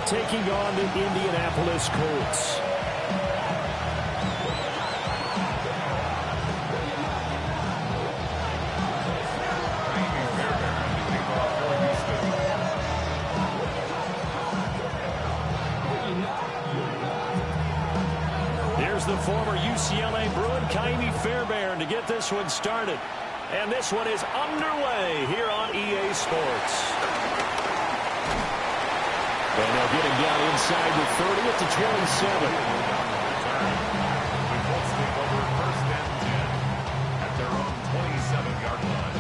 taking on the Indianapolis Colts. Here's the former UCLA Bruin, Kaimi Fairbairn, to get this one started. And this one is underway here on EA Sports. And they'll get him down inside the 30 at the 27. The Colts take over first and 10 at their own 27-yard line.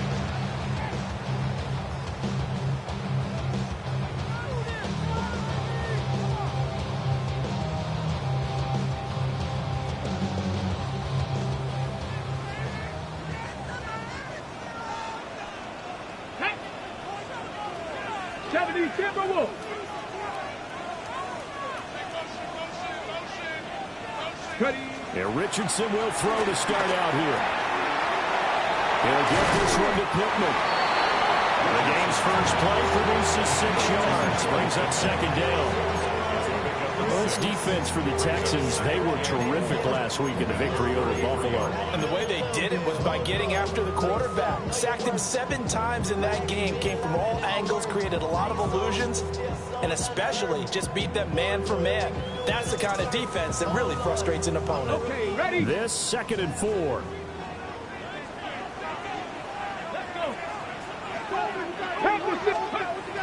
And Richardson will throw to start out here. He'll get this one to Pittman. The game's first play produces 6 yards. Brings up second down. Well, this defense for the Texans, they were terrific last week in the victory over Buffalo. And the way they did it was by getting after the quarterback. Sacked him 7 times in that game. Came from all angles, created a lot of illusions, and especially just beat them man for man. That's the kind of defense that really frustrates an opponent. Okay, ready? This 2nd and 4.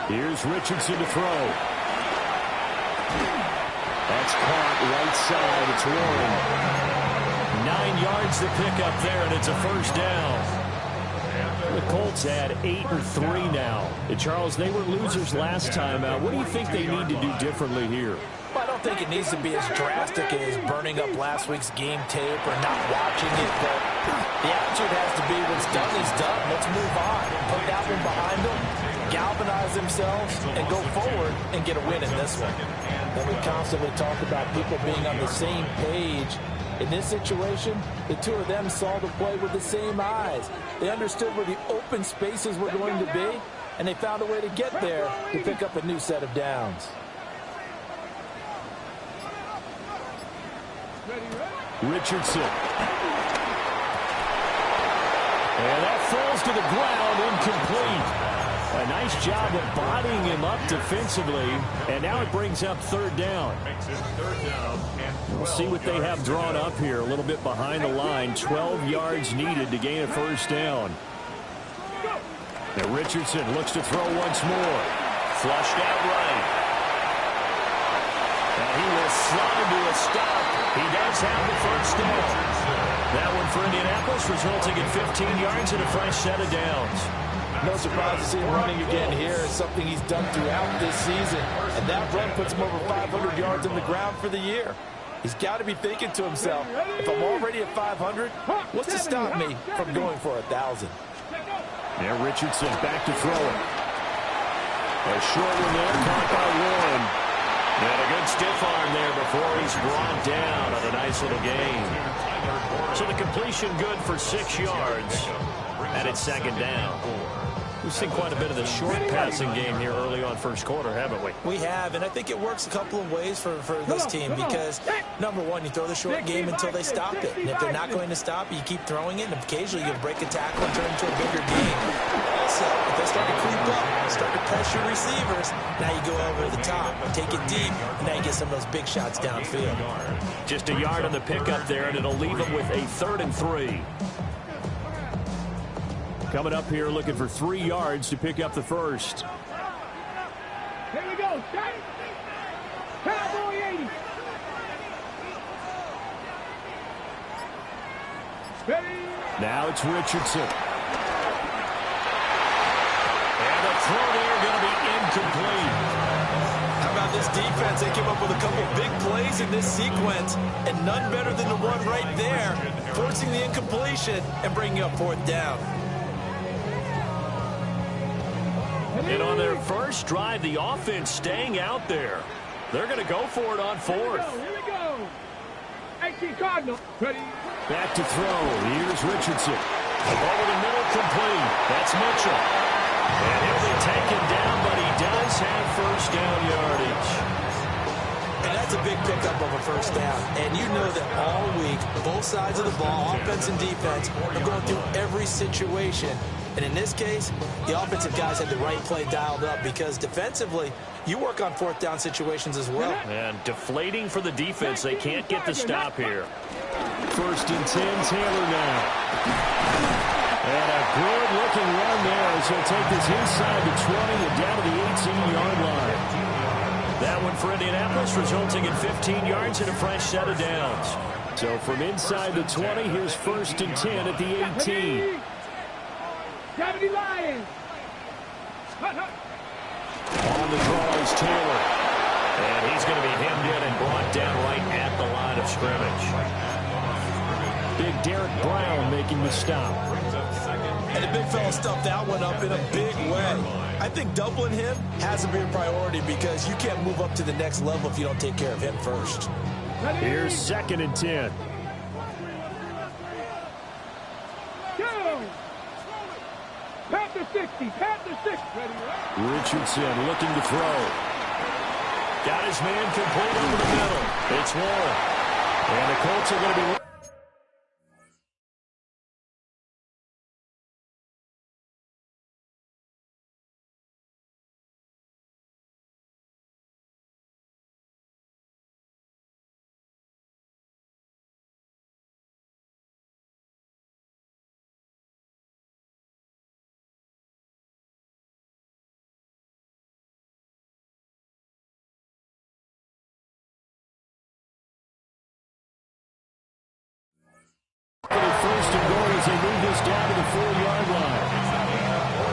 Here's Richardson to throw. That's caught right side. It's Warren. 9 yards to pick up there, and it's a first down. The Colts had 8 or 3 now. And Charles, they were losers last time out. What do you think they need to do differently here? Well, I don't think it needs to be as drastic as burning up last week's game tape or not watching it, but the attitude has to be what's done is done. Let's move on. Put that one behind them, galvanize themselves, and go forward and get a win in this one. And we constantly talk about people being on the same page. In this situation, the two of them saw the play with the same eyes. They understood where the open spaces were going to be, and they found a way to get there to pick up a new set of downs. Richardson. And that falls to the ground, incomplete. A nice job of bodying him up defensively, and now it brings up 3rd down. We'll see what they have drawn up here, a little bit behind the line. 12 yards needed to gain a first down. And Richardson looks to throw once more. Flushed out right. And he will slide to a stop. He does have the first down. That one for Indianapolis, resulting in 15 yards and a fresh set of downs. No surprise to see him running again here. It's something he's done throughout this season. And that run puts him over 500 yards on the ground for the year. He's got to be thinking to himself, if I'm already at 500, what's to stop me from going for 1,000? Now Richardson back to throw it. A short one there, caught by Warren. And a good stiff arm there before he's brought down on a nice little gain. So the completion good for 6 yards. And it's 2nd down. We've seen quite a bit of the short passing game here early on first quarter, haven't we? We have, and I think it works a couple of ways for this team because, number one, you throw the short game until they stop it. And if they're not going to stop it, you keep throwing it, and occasionally you break a tackle and turn it into a bigger game. Also, if they start to creep up, start to pressure receivers, now you go over the top, take it deep, and now you get some of those big shots downfield. Just a yard on the pickup there, and it'll leave them with a 3rd and 3. Coming up here looking for 3 yards to pick up the first. Here we go. Cowboy 80. Ready. Now it's Richardson. And the throw there going to be incomplete. How about this defense? They came up with a couple big plays in this sequence, and none better than the one right there, forcing the incompletion and bringing up 4th down. And on their first drive, the offense staying out there. They're going to go for it on 4th. Here we go. 18 Cardinal. Ready. Back to throw. Here's Richardson. Over the middle, complete. That's Mitchell. And he'll be taken down, but he does have first down yardage. That's a big pickup of a first down. And you know that all week, both sides of the ball, offense and defense, are going through every situation. And in this case, the offensive guys had the right play dialed up because defensively, you work on fourth down situations as well. And deflating for the defense. They can't get the stop here. 1st and 10, Taylor now. And a good-looking run there as he'll take this inside the 20 and down to the 18-yard line. That one for Indianapolis, resulting in 15 yards and a fresh set of downs. So from inside the 20, here's 1st and 10 at the 18. 70 Lions. On the draw is Taylor. And he's going to be hemmed in and brought down right at the line of scrimmage. Big Derek Brown making the stop. And the big fella stuffed that one up in a big way. I think doubling him has to be a priority because you can't move up to the next level if you don't take care of him first. Here's 2nd and 10. Pat the 60. Pat the 60. Richardson looking to throw. Got his man complete over the middle. It's Warren. And the Colts are going to be... First and goal as they move this down to the 4-yard line.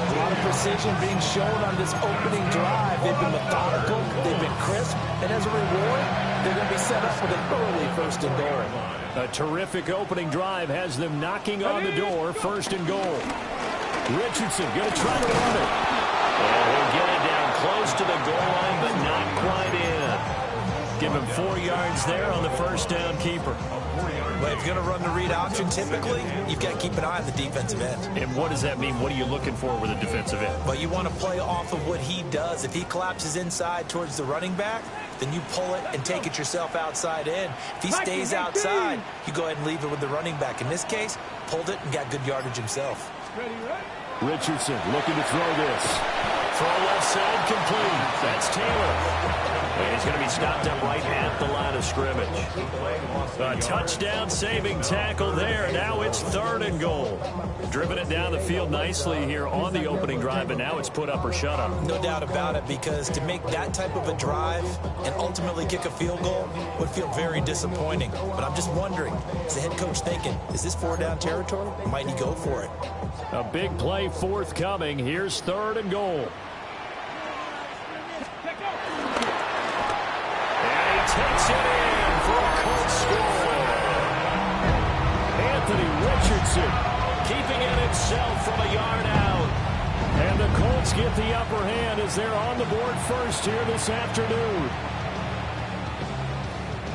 A lot of precision being shown on this opening drive. They've been methodical, they've been crisp, and as a reward, they're going to be set up with an early 1st and goal. A terrific opening drive has them knocking on the door. 1st and goal. Richardson going to try to run it. And he'll get it down close to the goal line, but not quite in. Give him 4 yards there on the first down keeper. But if you're going to run the read option, typically, you've got to keep an eye on the defensive end. And what does that mean? What are you looking for with a defensive end? But you want to play off of what he does. If he collapses inside towards the running back, then you pull it and take it yourself outside in. If he stays outside, you go ahead and leave it with the running back. In this case, pulled it and got good yardage himself. Richardson looking to throw this. Throw left side complete. That's Taylor. And he's going to be stopped up right at the line of scrimmage. A touchdown saving tackle there. Now it's 3rd and goal. Driven it down the field nicely here on the opening drive, but now it's put up or shut up. No doubt about it, because to make that type of a drive and ultimately kick a field goal would feel very disappointing. But I'm just wondering, is the head coach thinking, is this 4-down territory? Might he go for it? A big play forthcoming. Here's 3rd and goal. Takes it in for a Colts score. Anthony Richardson keeping it himself from a yard out. And the Colts get the upper hand as they're on the board first here this afternoon.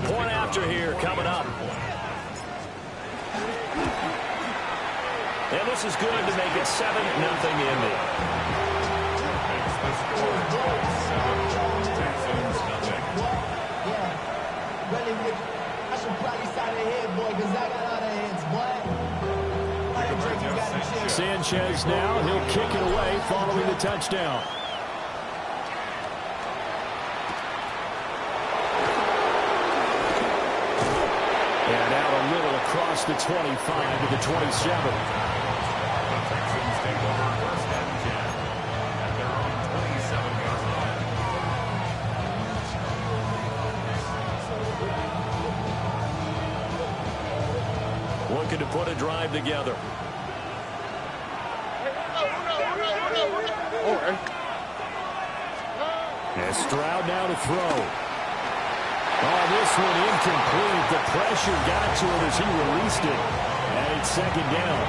Point after here coming up. And this is good to make it 7-0 Indy. I should probably sign ahead, boy, because I got out of heads, boy. Sanchez now, he'll kick it away following the touchdown. And out a little across the 25 to the 27. Looking to put a drive together. And Stroud now to throw. Oh, this one incomplete. The pressure got to him as he released it. And it's 2nd down.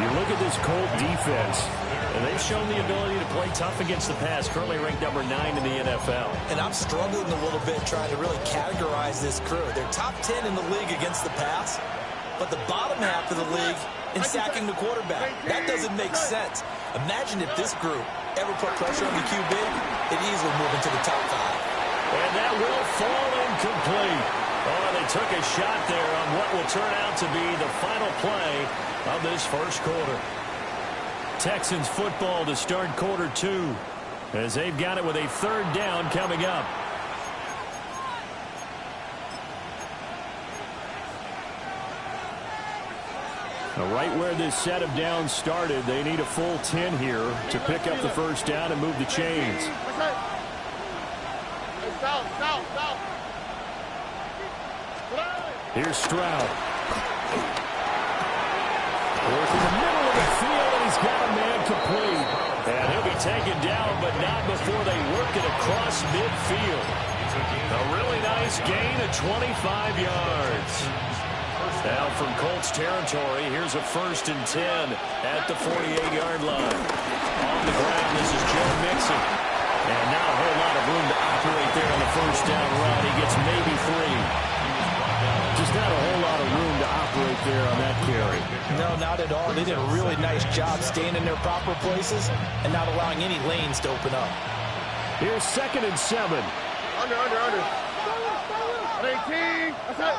You look at this Colt defense, and they've shown the ability to play tough against the pass, currently ranked number 9 in the NFL. And I'm struggling a little bit trying to really categorize this crew. They're top 10 in the league against the pass, but the bottom half of the league in sacking the quarterback. That doesn't make sense. Imagine if this group ever put pressure on the QB, they'd easily move into the top 5. And that will fall incomplete. Oh, they took a shot there on what will turn out to be the final play of this first quarter. Texans football to start quarter 2 as they've got it with a third down coming up. Right where this set of downs started, they need a full 10 here to pick up the first down and move the chains. Here's Stroud. Working the middle of the field, and he's got a man complete. And he'll be taken down, but not before they work it across midfield. A really nice gain of 25 yards. Now from Colts territory, here's a 1st and 10 at the 48-yard line. On the ground, this is Joe Mixon. And not a whole lot of room to operate there on the first down run. He gets maybe 3. Just not a whole lot of room to operate there on that carry. No, not at all. They did a really nice job staying in their proper places and not allowing any lanes to open up. Here's 2nd and 7. Under. 18. That's it.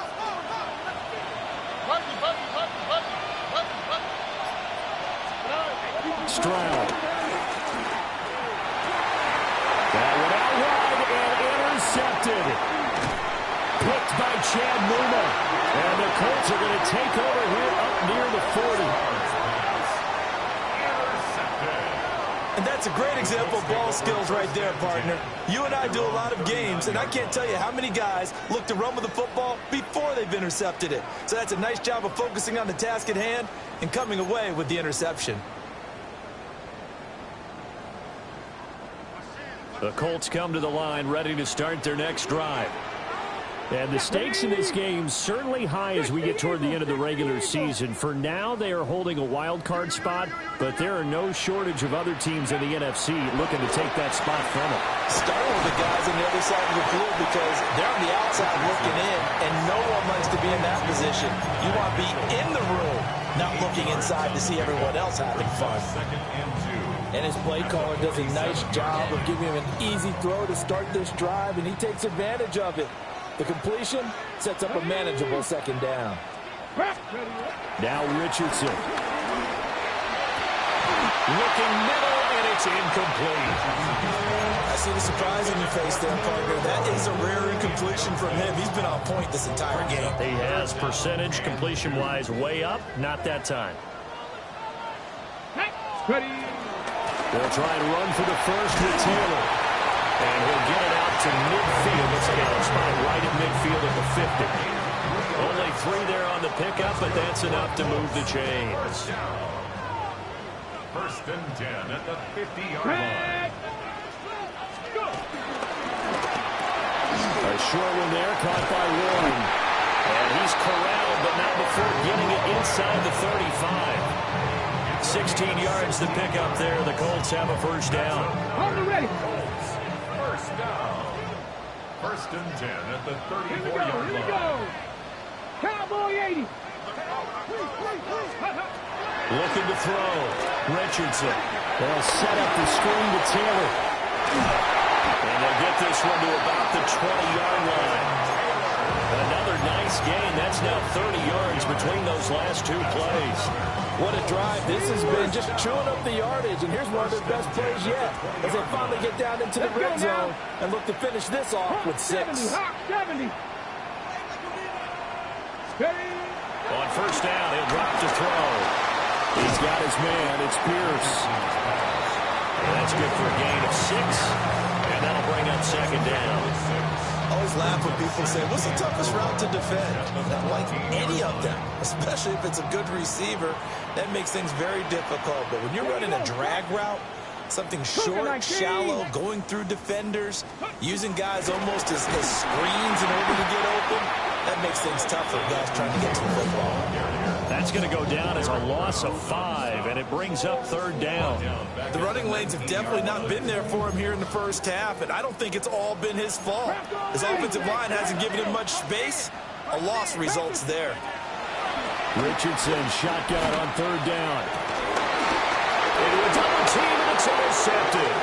Stroud. That one out wide and intercepted. Picked by Chad Muma. And the Colts are going to take over here up near the 40. And that's a great example of ball skills right there, partner. You and I do a lot of games, and I can't tell you how many guys look to run with the football before they've intercepted it. So that's a nice job of focusing on the task at hand and coming away with the interception. The Colts come to the line ready to start their next drive. And the stakes in this game certainly high as we get toward the end of the regular season. For now, they are holding a wild card spot, but there are no shortage of other teams in the NFC looking to take that spot from them. Starting with the guys on the other side of the field because they're on the outside looking in, and no one likes to be in that position. You want to be in the room, not looking inside to see everyone else having fun. And his play caller does a nice job of giving him an easy throw to start this drive, and he takes advantage of it. The completion sets up a manageable 2nd down. Now Richardson. Looking middle, and it's incomplete. I see the surprise in your face there, partner. That is a rare incompletion from him. He's been on point this entire game. He has percentage completion-wise way up. Not that time. They'll try and run for the first with Taylor. And he'll get it out to midfield. Looks like he'll spot it right at midfield at the 50. Only 3 there on the pickup, but that's enough to move the chains. 1st and 10 at the 50-yard line. A short one there, caught by Warren. And he's corralled, but not before getting it inside the 35. 16 yards to pick up there. The Colts have a first down. On the ready. First down. 1st and 10 at the 34-yard Here we line. go. Cowboy 80. Looking to throw. Richardson. They'll set up the screen to Taylor. And they'll get this one to about the 20-yard line. Another nice gain. That's now 30 yards between those last 2 plays. What a drive this has been, just chewing up the yardage. And here's one of their best plays yet as they finally get down into the red zone and look to finish this off with 6. 70. On first down, he'll drop to throw. He's got his man. It's Pierce. And that's good for a gain of 6. And that'll bring up 2nd down. I always laugh when people say, what's the toughest route to defend? Not like any of them, especially if it's a good receiver. That makes things very difficult. But when you're running a drag route, something short, shallow, going through defenders, using guys almost as screens in order to get open, that makes things tough for guys trying to get to the football. That's going to go down as a loss of 5, and it brings up 3rd down. The running lanes have definitely not been there for him here in the first half, and I don't think it's all been his fault. His offensive line hasn't given him much space. A loss results there. Richardson, shotgun on 3rd down. Into a double team, and it's intercepted.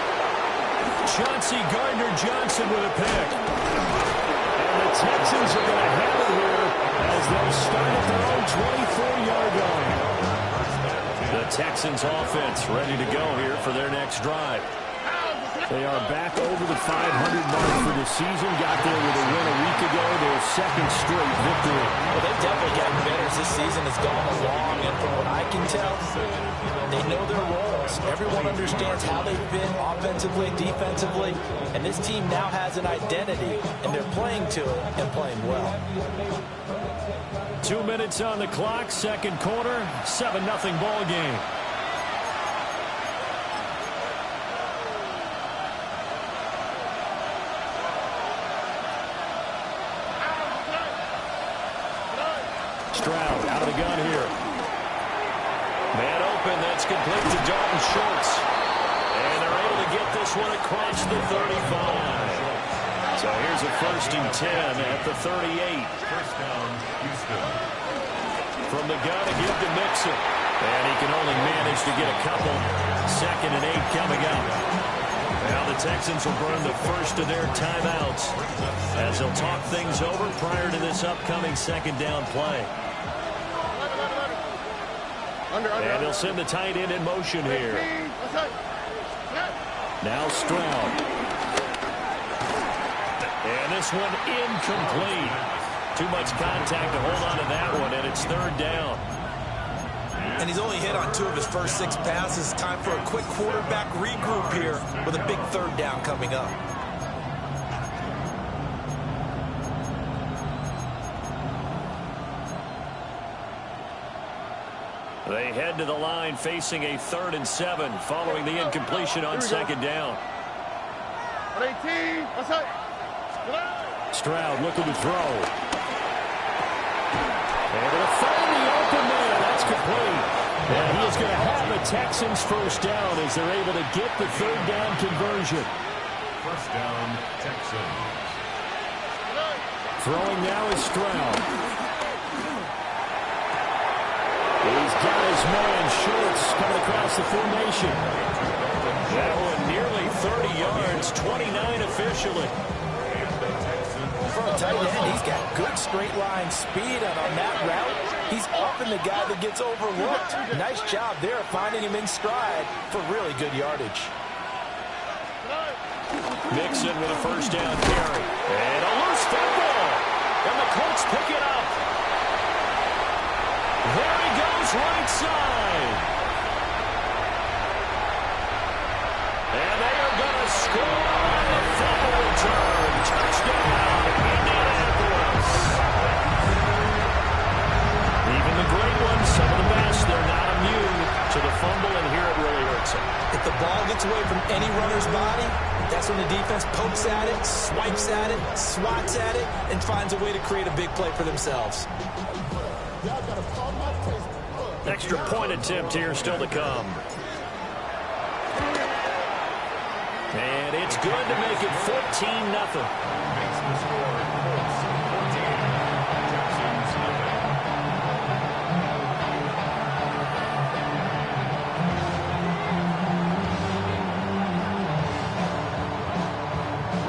Chauncey Gardner-Johnson with a pick. And the Texans are going to have it here as they'll start at their own 24-yard line. The Texans offense ready to go here for their next drive. They are back over the 500 mark for the season. Got there with a win a week ago, their second straight victory. Well, they've definitely gotten better as this season has gone along, and from what I can tell, they know their roles. Everyone understands how they fit offensively, defensively, and this team now has an identity, and they're playing to it and playing well. 2 minutes on the clock, second quarter, 7-0 ball game. Stroud out of the gun here. Man open, that's complete to Dalton Schultz. And they're able to get this one across the 35. So here's a 1st and 10 at the 38. First down, Houston. From the gun to give to Mixon. And he can only manage to get a couple. 2nd and 8 coming up. Now the Texans will burn the first of their timeouts as they'll talk things over prior to this upcoming 2nd down play. And they'll send the tight end in motion here. Now Stroud. And this one incomplete. Too much contact to hold on to that one, and it's 3rd down. And he's only hit on 2 of his first 6 passes. Time for a quick quarterback regroup here with a big 3rd down coming up. They head to the line facing a 3rd and 7 following the incompletion on 2nd down. Stroud looking to throw. Able to find the open man. That's complete. And he is going to have the Texans first down as they're able to get the 3rd down conversion. First down, Texans. Throwing now is Stroud. He's got his man Schultz coming across the formation. That one nearly 30 yards, 29 officially. For a tight end, he's got good straight line speed, and on that route, he's often the guy that gets overlooked. Nice job there finding him in stride for really good yardage. Mixon with a first down carry. And a loose football. And the Colts pick it up. There he goes, right side. And they are going to score on the fumble return. Touchdown, Indianapolis. Even the great ones, some of the best, they're not immune to the fumble, and here it really hurts them. If the ball gets away from any runner's body, that's when the defense pokes at it, swipes at it, swats at it, and finds a way to create a big play for themselves. Extra point attempt here still to come. And it's good to make it 14-0. Makes the score. Colts 14, Texans nothing.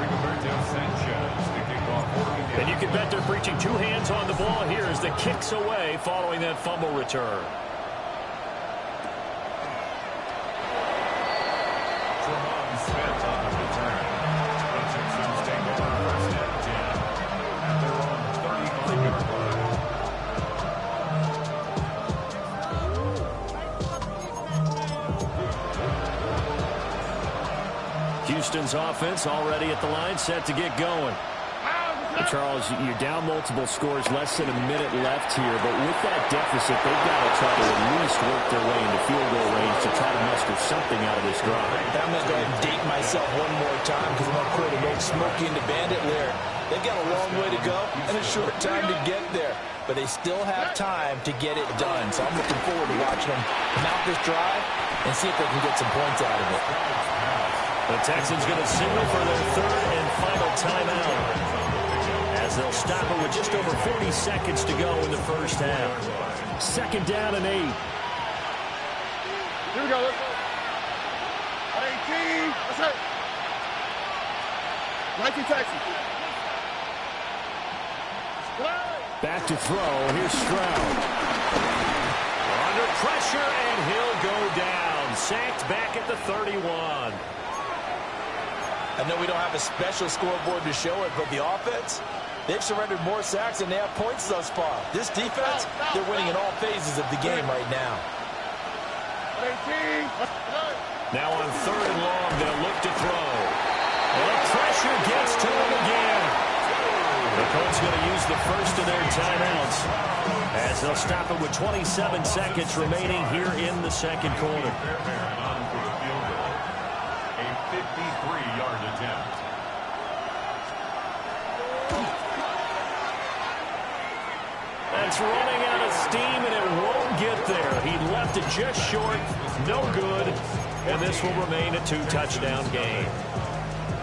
Rigoberto Sanchez to kick off work again. And you can bet they're preaching 2 hands on the ball here as the kick's away following that fumble return. Smith on the return. The Texans take over first and 10 at their own 35-yard line. Houston's offense already at the line, set to get going. Charles, you're down multiple scores, less than a minute left here, but with that deficit, they've got to try to at least work their way into field goal range to try to muster something out of this drive. I'm going to go ahead and date myself one more time because I'm going to quote an old Smokey and the Bandit lyric. They've got a long way to go and a short time to get there, but they still have time to get it done. So I'm looking forward to watching them mount this drive and see if they can get some points out of it. The Texans going to signal for their 3rd and final timeout, as they'll stop it with just over 40 seconds to go in the first half. 2nd down and 8. Here we go. 18. That's it. Back to throw. Here's Stroud. Under pressure, and he'll go down. Sacked back at the 31. I know we don't have a special scoreboard to show it, but the offense, they've surrendered more sacks than they have points thus far. This defense, they're winning in all phases of the game right now. Now on 3rd and long, they'll look to throw. And the pressure gets to him again. The Colts going to use the first of their timeouts as they'll stop it with 27 seconds remaining here in the second quarter. A 53-yard attempt. That's running out of steam, and it won't get there. He left it just short, no good, and this will remain a 2-touchdown game.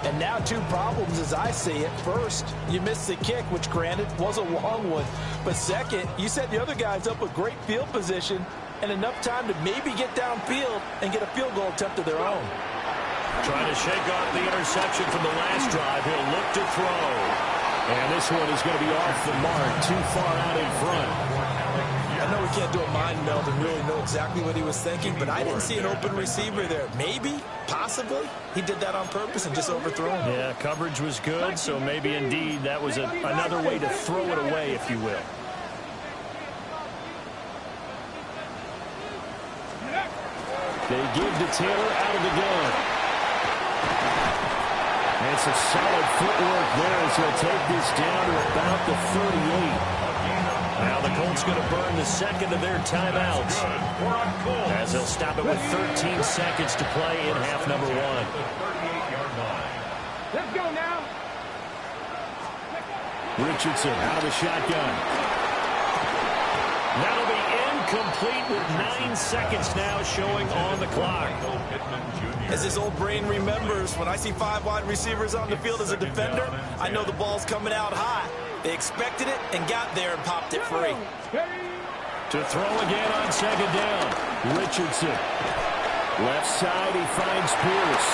And now 2 problems as I see it. First, you missed the kick, which granted was a long one. But second, you set the other guys up with great field position and enough time to maybe get downfield and get a field goal attempt of their own. Trying to shake off the interception from the last drive. He'll look to throw. And this one is going to be off the mark, too far out in front. I know we can't do a mind meld and really know exactly what he was thinking, but I didn't see an open receiver there. Maybe, possibly, he did that on purpose and just overthrew him. Yeah, coverage was good, so maybe indeed that was another way to throw it away, if you will. They give to Taylor out of the gun. And some solid footwork there as he'll take this down to about the 38. Now the Colts going to burn the second of their timeouts as they'll stop it with 13 seconds to play in half number 1. Let's go now. Richardson out of the shotgun. That'll be incomplete with 9 seconds now showing on the clock. As this old brain remembers, when I see 5 wide receivers on the field as a defender, I know the ball's coming out high. They expected it and got there and popped it free. To throw again on second down. Richardson. Left side, he finds Pierce.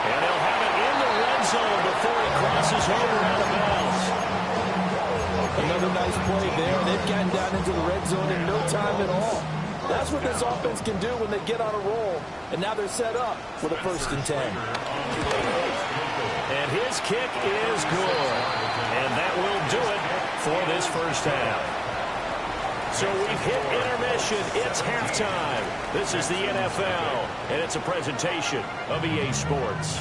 And he'll have it in the red zone before he crosses over out of bounds. Another nice play there. They've gotten down into the red zone in no time at all. That's what this offense can do when they get on a roll. And now they're set up for the 1st and 10. And his kick is good. And that will do it for this first half. So we've hit intermission. It's halftime. This is the NFL, and it's a presentation of EA Sports.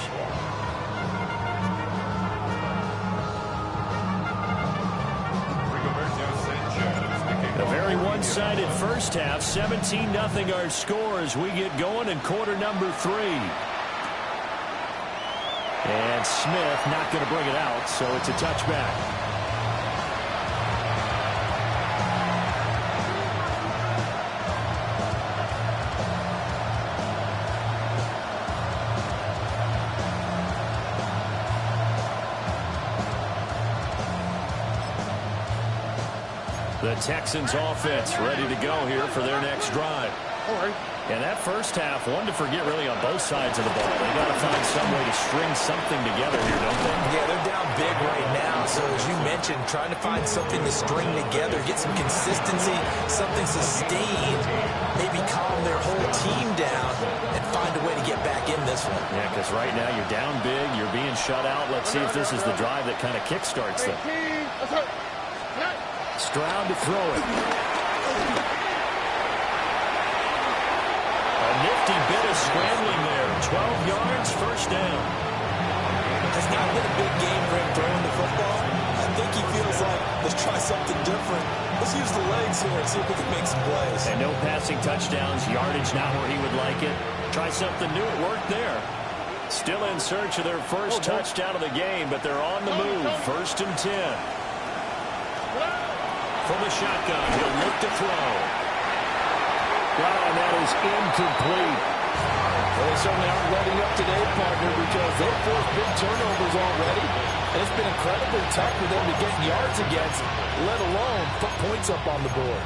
A very one-sided first half. 17-0 our score as we get going in quarter number 3. And Smith not going to bring it out, so it's a touchback. The Texans offense ready to go here for their next drive. And that first half, one to forget really on both sides of the ball. They got to find some way to string something together here, don't they? Yeah, they're down big right now. So as you mentioned, trying to find something to string together, get some consistency, something sustained, maybe calm their whole team down and find a way to get back in this one. Yeah, because right now you're down big, you're being shut out. Let's see if this is the drive that kind of kickstarts them. Stroud to throw it. A nifty bit of scrambling there. 12 yards, first down. It's not been a big game for him throwing the football. I think he feels like, let's try something different. Let's use the legs here and see if we can make some plays. And no passing touchdowns, yardage not where he would like it. Try something new, it worked there. Still in search of their first touchdown of the game, but they're on the move. 1st and 10. From the shotgun, he'll look to throw. And that is incomplete. Well, they certainly aren't letting up today, partner, because they've forced big turnovers already. And it's been incredibly tough for them to get yards against, let alone put points up on the board.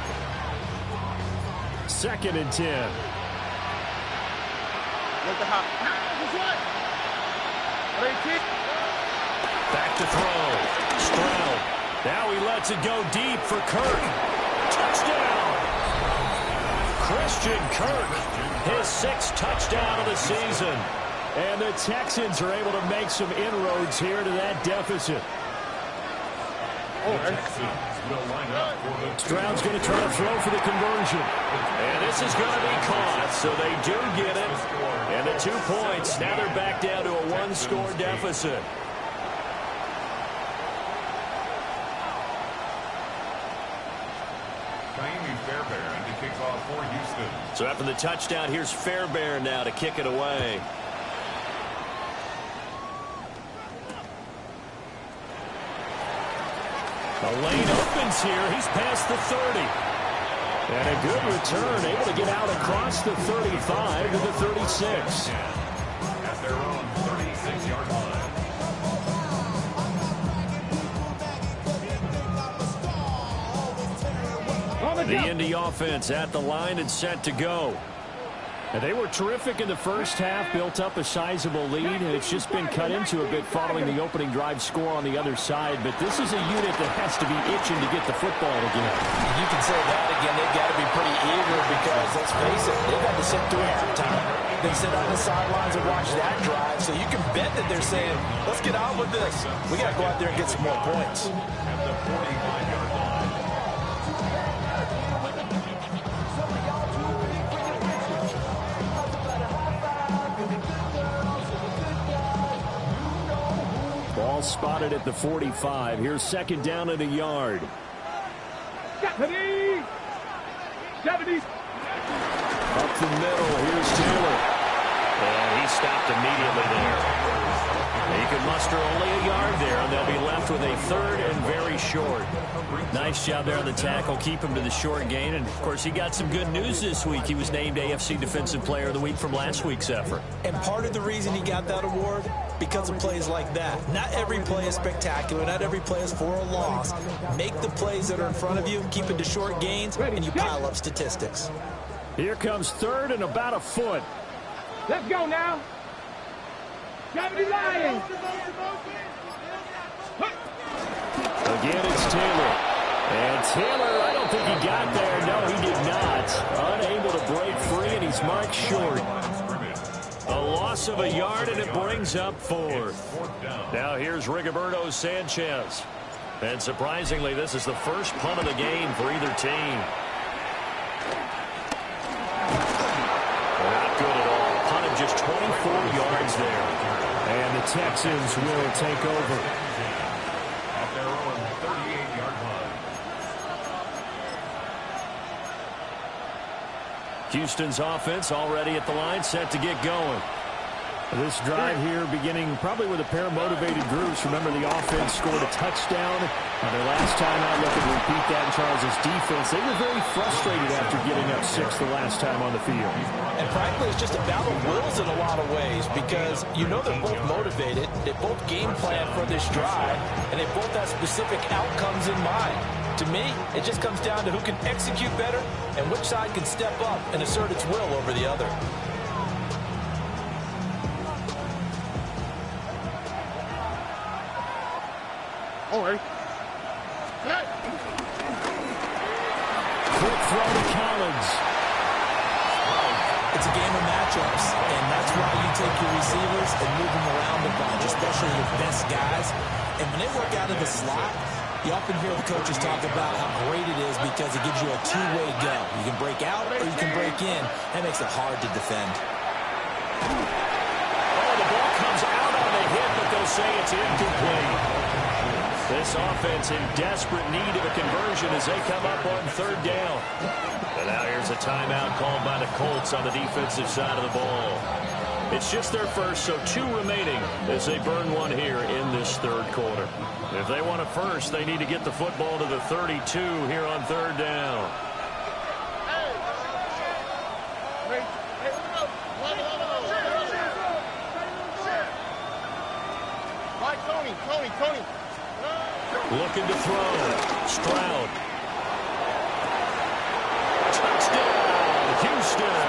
2nd and 10. Back to throw. Stroud. Now he lets it go deep for Kirk. Touchdown! Christian Kirk, his 6th touchdown of the season. And the Texans are able to make some inroads here to that deficit. Stroud's going to try to throw for the conversion. And this is going to be caught, so they do get it. And the 2 points, now they're back down to a 1-score deficit. So after the touchdown, here's Fairbairn now to kick it away. The lane opens here. He's past the 30. And a good return, able to get out across the 35 to the 36. At their own 36-yard line. The Indy offense at the line and set to go. And they were terrific in the first half, built up a sizable lead, and it's just been cut into a bit following the opening drive score on the other side. But this is a unit that has to be itching to get the football again. You can say that again. They've got to be pretty eager because, let's face it, they've had to sit through halftime. They sit on the sidelines and watch that drive. So you can bet that they're saying, let's get on with this. We got to go out there and get some more points. At the 45-yard line. Ball spotted at the 45. Here's 2nd down and a yard. 70. Up the middle. Here's Taylor. And he stopped immediately there. He could muster only a yard there, and they'll be left with a 3rd and very short. Nice job there on the tackle. Keep him to the short gain. And, of course, he got some good news this week. He was named AFC Defensive Player of the Week from last week's effort. And part of the reason he got that award, because of plays like that. Not every play is spectacular. Not every play is for a loss. Make the plays that are in front of you, keep it to short gains, and you pile up statistics. Here comes 3rd and about a foot. Let's go now. 70 Lions. Again, it's Taylor. And Taylor, I don't think he got there. No, he did not. Unable to break free, and he's marked short. A loss of a yard, and it brings up 4th. Now here's Rigoberto Sanchez. And surprisingly, this is the first punt of the game for either team. Not good at all. Punt of just 24 yards there. And the Texans will take over. At their own 38-yard line. Houston's offense already at the line, set to get going. This drive here beginning probably with a pair of motivated groups. Remember, the offense scored a touchdown. Their last time out, looking to repeat that in Charles' defense. They were very frustrated after giving up 6 the last time on the field. And frankly, it's just a battle of wills in a lot of ways because you know they're both motivated. They both game plan for this drive, and they both have specific outcomes in mind. To me, it just comes down to who can execute better and which side can step up and assert its will over the other. Quick throw to Collins. It's a game of matchups, and that's why you take your receivers and move them around the bunch, especially your best guys. And when they work out of the slot, you often hear the coaches talk about how great it is because it gives you a two-way go. You can break out or you can break in. That makes it hard to defend. Oh, the ball comes out on the hit, but they'll say it's incomplete. This offense in desperate need of a conversion as they come up on 3rd down. And now here's a timeout called by the Colts on the defensive side of the ball. It's just their first, so 2 remaining as they burn one here in this 3rd quarter. If they want a first, they need to get the football to the 32 here on 3rd down. Tony. Looking to throw. Stroud. Touchdown, Houston.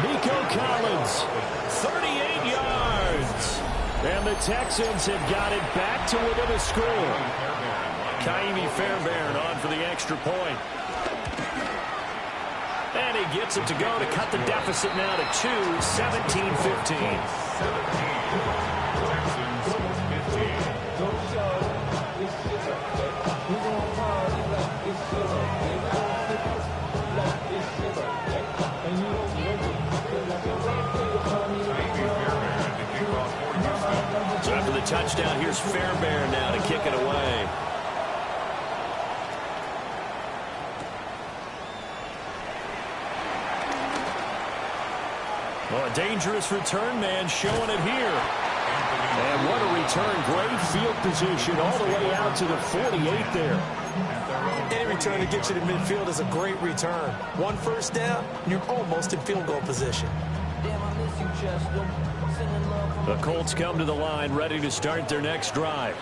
Nico Collins, 38 yards. And the Texans have got it back to within a score. Kaimi Fairbairn on for the extra point. And he gets it to go to cut the deficit now to 2, 17-15. So after the touchdown, here's Fairbairn now to kick it away. Well, a dangerous return man showing it here. And what a return. Great field position all the way out to the 48 there. Any return to get you to midfield is a great return. One first down, and you're almost in field goal position. The Colts come to the line ready to start their next drive.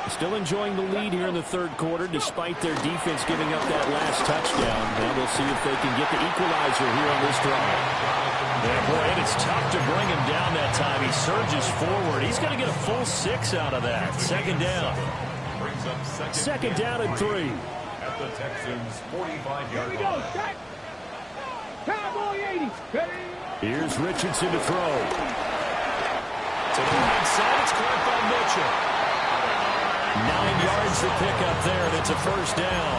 Still enjoying the lead here in the third quarter despite their defense giving up that last touchdown. And we'll see if they can get the equalizer here on this drive. Yeah, boy, and it's tough to bring him down that time. He surges forward. He's going to get a full 6 out of that. Second down. Second down and 3. At the Texans' 45-yard line. Cowboy 80. Here's Richardson to throw. To the right side, it's caught by Mitchell. 9 yards to pick up there, and it's a first down.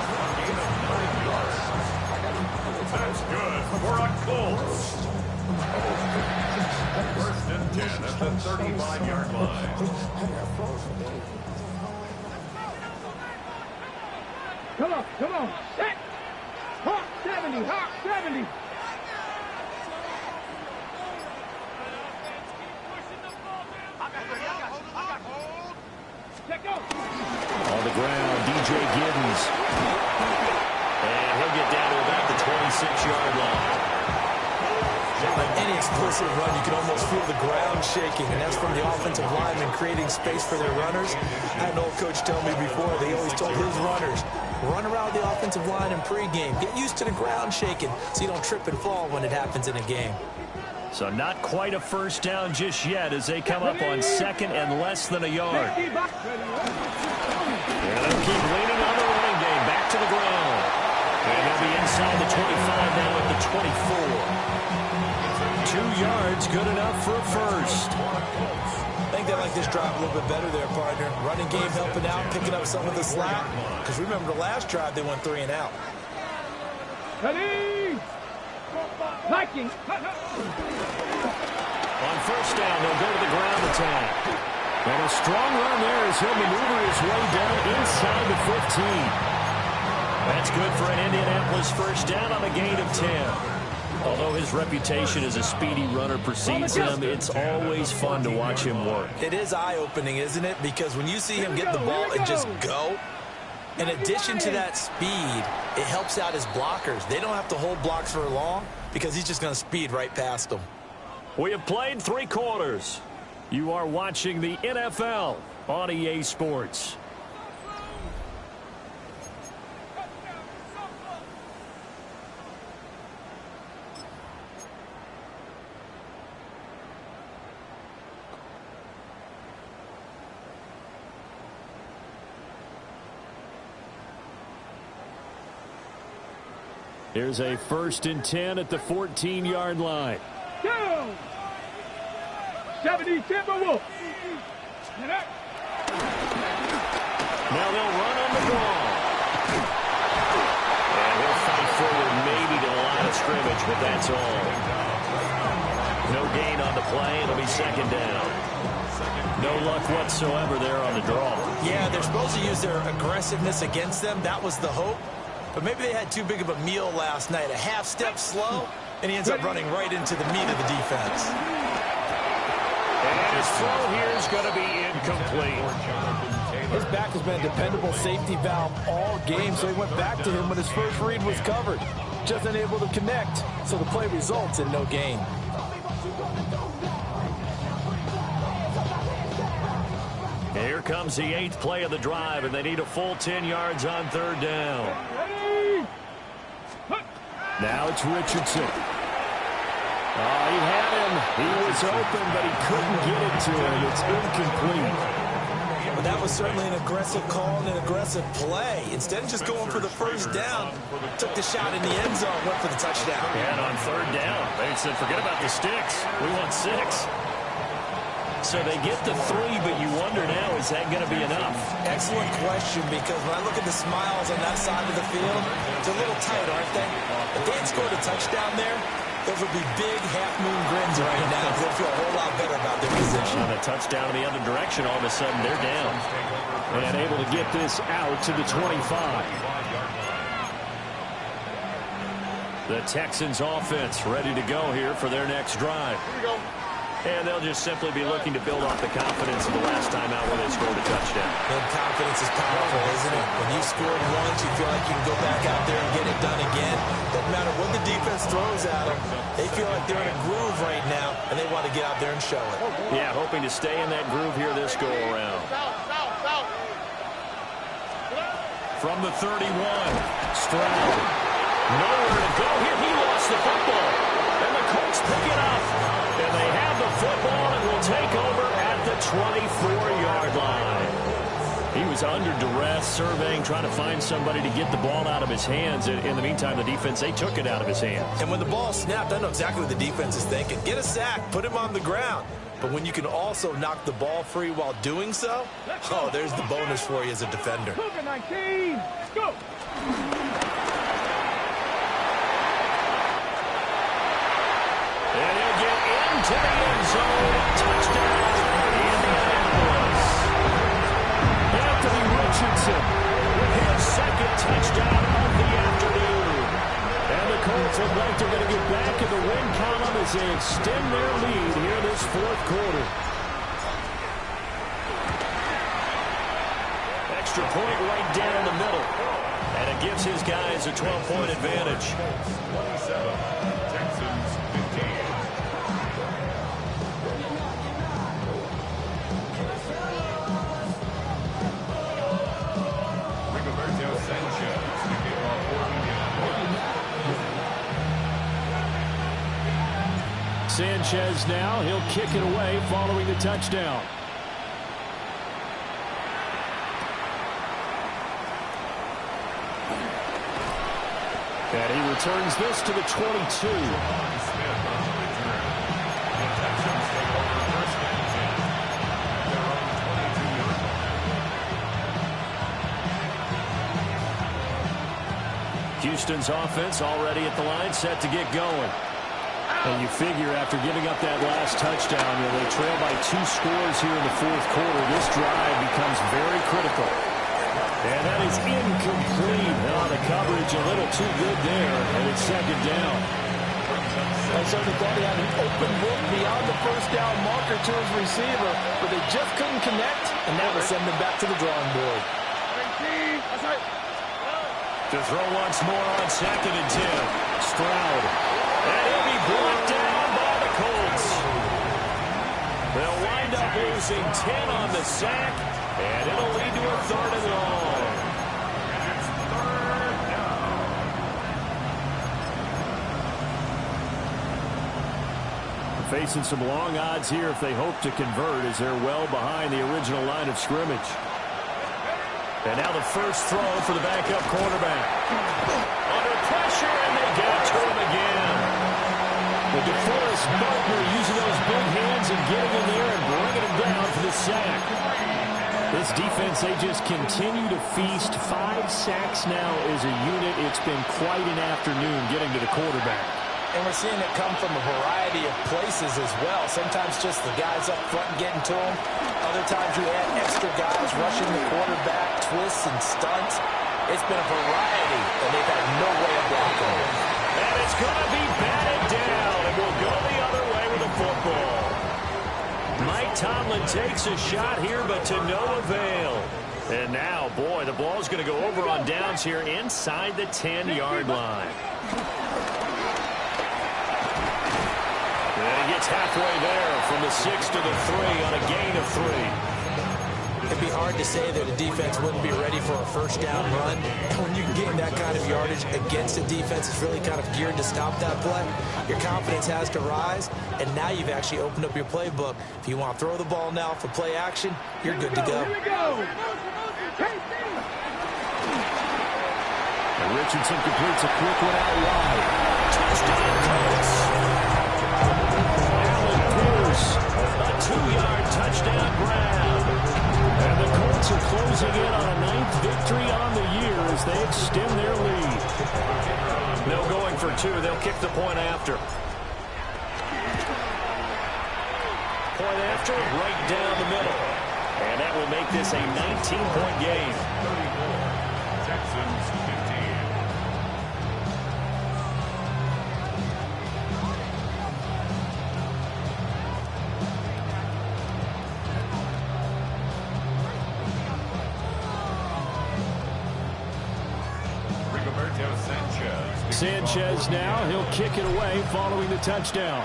That's good for a Colts. First and 10 at the 35-yard line. Come on. Set. Hawk 70. Hawk 70. On the ground, DJ Giddens. And he'll get down to about the 26-yard line. Like any explosive run, you can almost feel the ground shaking, and that's from the offensive linemen creating space for their runners. I had an old coach tell me before, they always told his runners, run around the offensive line in pregame. Get used to the ground shaking so you don't trip and fall when it happens in a game. So not quite a first down just yet as they come up on second and less than a yard. And they'll keep leaning on the running game. Back to the ground. And they'll be inside the 25 now at the 24. 2 yards, good enough for a first. I think they like this drive a little bit better there, partner. Running game helping out, picking up some of the slack. Because remember the last drive, they went 3 and out. Ready? Viking. On first down, they'll go to the ground attack. And a strong run there as he'll maneuver his way down inside the 15. That's good for an Indianapolis first down on a gain of 10. Although his reputation as a speedy runner precedes him, it's always fun to watch him work. It is eye-opening, isn't it? Because when you see him get the ball and just go, in addition to that speed, it helps out his blockers. They don't have to hold blocks for long because he's just going to speed right past them. We have played 3 quarters. You are watching the NFL on EA Sports. Here's a first and 10 at the 14-yard line. Down. 70 Timberwolves. Now they'll run on the ball. And he'll fight forward maybe to the line of scrimmage, but that's all. No gain on the play. It'll be second down. No luck whatsoever there on the draw. Yeah, they're supposed to use their aggressiveness against them. That was the hope. But maybe they had too big of a meal last night. A half step slow, and he ends up running right into the meat of the defense. And his throw here is going to be incomplete. His back has been a dependable safety valve all game, so he went back to him when his first read was covered. Just unable to connect, so the play results in no gain. Here comes the 8th play of the drive, and they need a full 10 yards on third down. Now it's Richardson. Oh, he had him. He was open, but he couldn't get it to him. It's incomplete. Well, that was certainly an aggressive call and an aggressive play. Instead of just going for the first down, took the shot in the end zone, went for the touchdown. And on third down, they said, forget about the sticks. We want 6. So they get the 3, but you wonder now, is that going to be enough? Excellent question, because when I look at the smiles on that side of the field, it's a little tight, aren't they? If they had scored a touchdown there, those would be big half-moon grins right now. They'll feel a whole lot better about their position. On a touchdown in the other direction, all of a sudden they're down. And able to get this out to the 25. The Texans offense ready to go here for their next drive. And they'll just simply be looking to build off the confidence of the last time out when they scored a touchdown. And confidence is powerful, isn't it? When you scored once, you feel like you can go back out there and get it done again. Doesn't matter what the defense throws at them. They feel like they're in a groove right now, and they want to get out there and show it. Yeah, hoping to stay in that groove here this go-around. From the 31, Stroud. Nowhere to go here. He lost the football. And the Colts pick it up. And they have the football and will take over at the 24-yard line. He was under duress, surveying, trying to find somebody to get the ball out of his hands. In the meantime, the defense, they took it out of his hands. And when the ball snapped, I know exactly what the defense is thinking. Get a sack, put him on the ground. But when you can also knock the ball free while doing so, oh, there's the bonus for you as a defender. 19, go! And he'll get into the end zone. Touchdown, Indianapolis. Anthony Richardson with his second touchdown of the afternoon. And the Colts look like they're going to get back in the win column as they extend their lead here this fourth quarter. Extra point right down the middle. And it gives his guys a 12-point advantage. 27, Texans 15. Rigoberto Sanchez, the kickoff for Indianapolis. Sanchez now, he'll kick it away following the touchdown. And he returns this to the 22. Houston's offense already at the line, set to get going. And you figure after giving up that last touchdown, they trail by 2 scores here in the fourth quarter. This drive becomes very critical. And that is incomplete. Oh, the coverage a little too good there, and it's second down. I certainly thought he had an open look beyond the first down marker to his receiver, but they just couldn't connect, and that will send them back to the drawing board. To throw once more on 2nd and 10. Stroud. And he'll be brought down by the Colts. They'll wind up losing 10 on the sack, and it'll lead to a 3rd and long. Facing some long odds here if they hope to convert, as they're well behind the original line of scrimmage. And now the first throw for the backup quarterback. Under pressure, and they get to him again. But DeForest Buckner using those big hands and getting in there and bringing him down for the sack. This defense, they just continue to feast. 5 sacks now as a unit. It's been quite an afternoon getting to the quarterback. And we're seeing it come from a variety of places as well. Sometimes just the guys up front getting to him. Other times you add extra guys rushing the quarterback, twists and stunts. It's been a variety, and they've had no way of blocking it. And it's going to be batted down, and we'll go the other way with the football. Mike Tomlin takes a shot here, but to no avail. And now, boy, the ball's going to go over on downs here inside the 10-yard line. And he gets halfway there from the 6 to the 3 on a gain of 3. If it'd be hard to say that a defense wouldn't be ready for a first down run. And when you can gain that kind of yardage against a defense that's really kind of geared to stop that play, your confidence has to rise, and now you've actually opened up your playbook. If you want to throw the ball now for play action, you're good to go. And Richardson completes a quick one out wide. Touchdown, Colts! Allen Pierce, a 2-yard touchdown grab. And the Colts are closing in on a 9th victory on the year as they extend their lead. They'll going for 2. They'll kick the point after. Point after, right down the middle. And that will make this a 19-point game. 34, Texans 15. Sanchez now, he'll kick it away following the touchdown.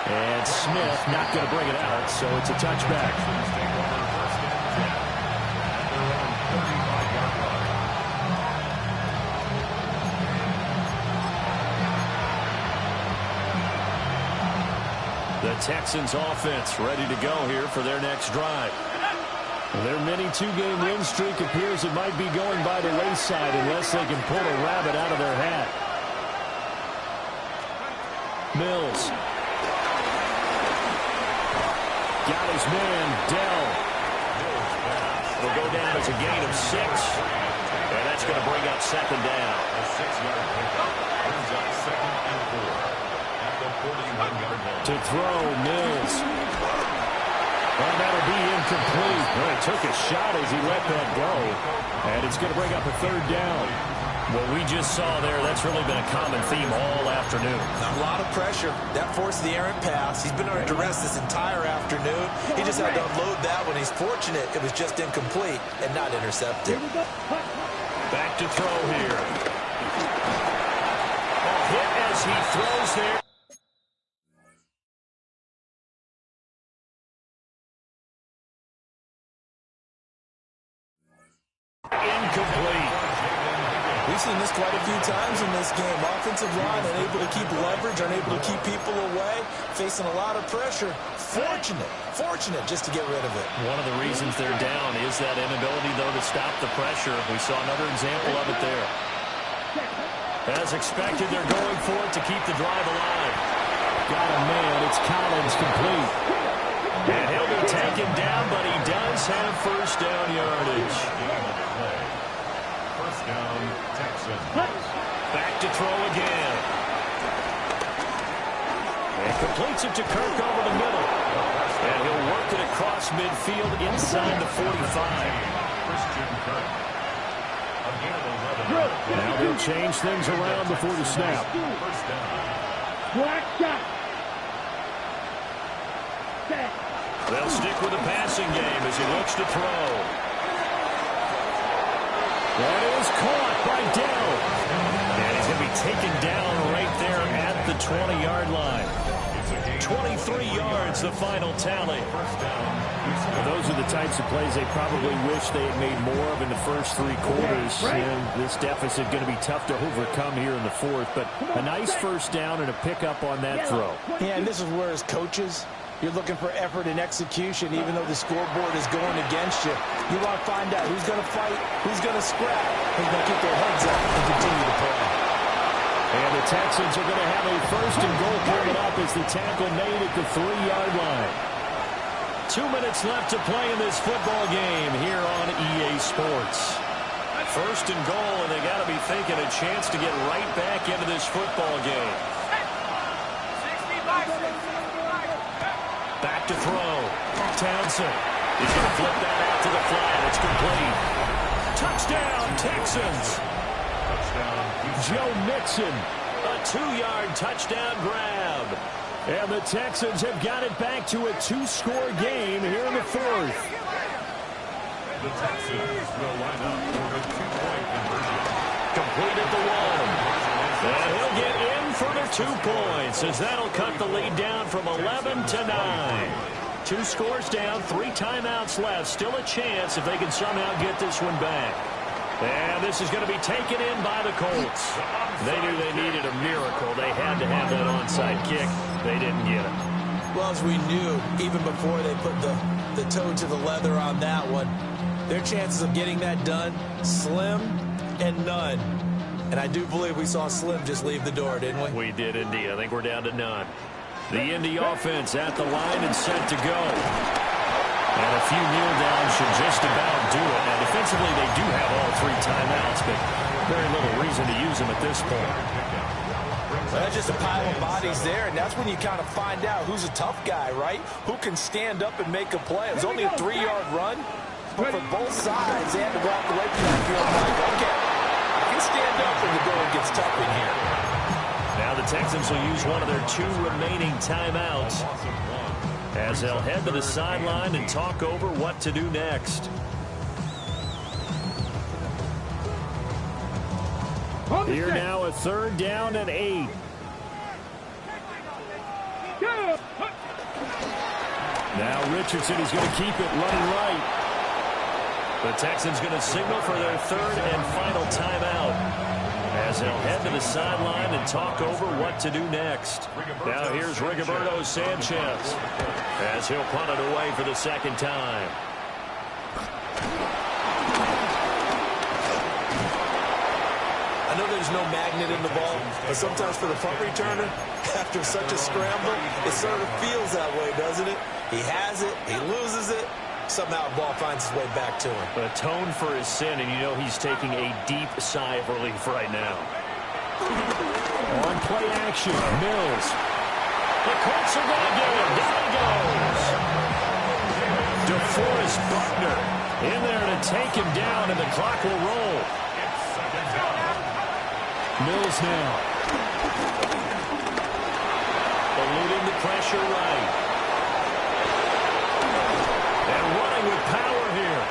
And Smith not going to bring it out, so it's a touchback. The Texans offense ready to go here for their next drive. Their mini 2-game win streak appears it might be going by the wayside unless they can pull a rabbit out of their hat. Mills. Got his man, Dell. It'll go down as a gain of 6. And that's going to bring up second down. A 6-yard pickup brings up 2nd and 4 at the 41-yard line. To throw, Mills. And that'll be incomplete. Well, he took a shot as he let that go. And it's going to bring up a 3rd down. What we just saw there, that's really been a common theme all afternoon. A lot of pressure. That forced the errant pass. He's been under duress this entire afternoon. He just had to unload that one. He's fortunate it was just incomplete and not intercepted. Back to throw here. A hit as he throws there. Incomplete. We've seen this quite a few times in this game. Offensive line unable to keep leverage, unable to keep people away, facing a lot of pressure. Fortunate just to get rid of it. One of the reasons they're down is that inability, though, to stop the pressure. We saw another example of it there. As expected, they're going for it to keep the drive alive. Got a man. It's Collins complete. And he'll be taken down, but he does have first down yardage. First down, Texans. Back to throw again. And completes it to Kirk over the middle. And he'll work it across midfield inside the 45. Christian Kirk. A gain of 11. Now they'll change things around before the snap. First down. Black shot. They'll stick with the passing game as he looks to throw. That is caught by Dell. And he's going to be taken down right there at the 20-yard line. 23 yards, the final tally. Those are the types of plays they probably wish they had made more of in the first 3 quarters. And this deficit going to be tough to overcome here in the 4th. But a nice first down and a pickup on that throw. Yeah, and this is where as coaches, you're looking for effort and execution, even though the scoreboard is going against you. You want to find out who's going to fight, who's going to scrap, who's going to keep their heads up and continue to play. And the Texans are going to have a first and goal coming up as the tackle made at the 3-yard line. 2 minutes left to play in this football game here on EA Sports. First and goal, and they got to be thinking a chance to get right back into this football game. Back to throw. Townsend. He's going to flip that out to the flat. It's complete. Touchdown, Texans. Touchdown. Joe Mixon. A 2-yard touchdown grab. And the Texans have got it back to a 2-score game here in the 4th. The Texans will line up for a 2-point conversion. Complete at the 1. And he'll get in for the 2 points, as that'll cut the lead down from 11 to 9. 2 scores down, 3 timeouts left. Still a chance if they can somehow get this one back. And this is going to be taken in by the Colts. They knew they needed a miracle. They had to have that onside kick. They didn't get it. Well, as we knew, even before they put the toe to the leather on that one, their chances of getting that done, slim and none. And I do believe we saw Slim just leave the door, didn't we? We did indeed. I think we're down to none. The Indy offense at the line and set to go. And a few kneel downs should just about do it. Now, defensively, they do have all 3 timeouts, but very little reason to use them at this point. Well, that's just a pile of bodies there, and that's when you kind of find out who's a tough guy, right? Who can stand up and make a play. It was only a 3-yard run, but for both sides, they had to walk away from that field like, okay, I can stand up when the going gets tough in here. Now the Texans will use one of their 2 remaining timeouts as they'll head to the sideline and talk over what to do next. Here now a 3rd down and 8. Now Richardson is going to keep it running right. The Texans going to signal for their 3rd and final timeout as they'll head to the sideline and talk over what to do next. Now here's Rigoberto Sanchez as he'll punt it away for the 2nd time. I know there's no magnet in the ball, but sometimes for the punt returner, after such a scramble, it sort of feels that way, doesn't it? He has it, he loses it, somehow the ball finds its way back to him. Atone for his sin, and you know he's taking a deep sigh of relief right now. On play action, Mills. The Colts are going to get him. Down he goes. DeForest Buckner in there to take him down, and the clock will roll. Mills now. Eluding the pressure right. And running with power here.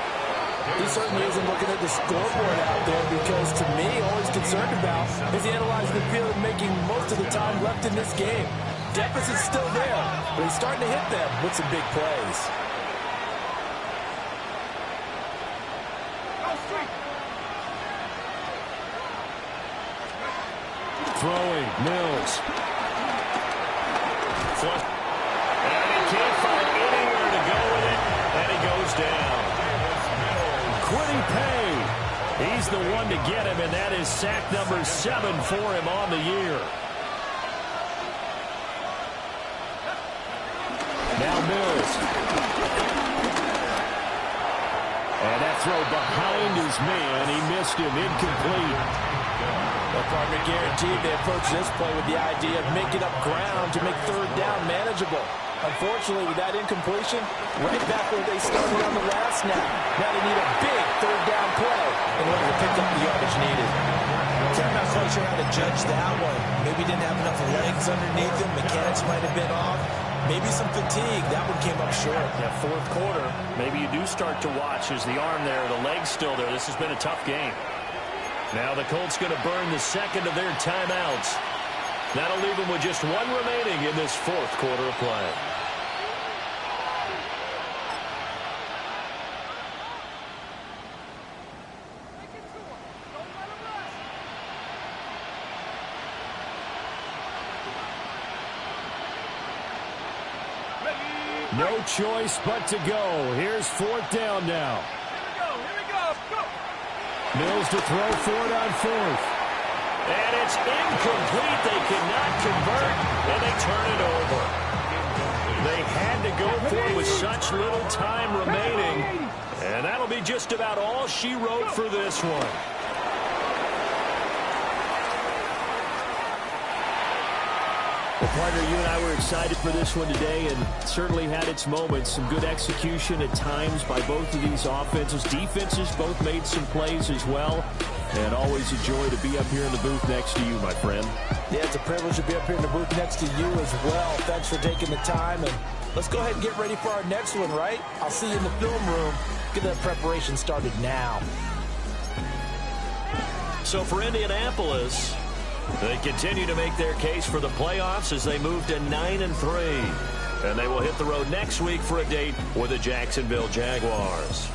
He certainly isn't looking at the scoreboard out there because, to me, all he's concerned about is analyzing the field and making most of the time left in this game. Deficit's still there, but he's starting to hit them with some big plays. Throwing, Mills. Flush. And he can't find anywhere to go with it, and he goes down. Quiddy Pay. He's the one to get him, and that is sack number 7 for him on the year. Now Mills. And that throw behind his man. He missed him, incomplete. Well, partner, guaranteed they approach this play with the idea of making up ground to make 3rd down manageable. Unfortunately, with that incompletion, right back where they started on the last snap. Now they need a big 3rd down play in order to pick up the yardage needed. I'm not quite sure how to judge that one. Maybe didn't have enough legs underneath him. Mechanics might have been off. Maybe some fatigue. That one came up short. Yeah, 4th quarter, maybe you do start to watch as the arm there, the leg's still there. This has been a tough game. Now the Colts going to burn the 2nd of their timeouts. That'll leave them with just 1 remaining in this 4th quarter of play. No choice but to go. Here's 4th down now. Mills to throw for it on 4th. And it's incomplete. They cannot convert, and they turn it over. They had to go for it with such little time remaining. And that'll be just about all she wrote for this one. Well, partner, you and I were excited for this one today and certainly had its moments. Some good execution at times by both of these offenses. Defenses both made some plays as well. And always a joy to be up here in the booth next to you, my friend. Yeah, it's a privilege to be up here in the booth next to you as well. Thanks for taking the time. And let's go ahead and get ready for our next one, right? I'll see you in the film room. Get that preparation started now. So for Indianapolis, They continue to make their case for the playoffs as they move to 9-3. And they will hit the road next week for a date with the Jacksonville Jaguars.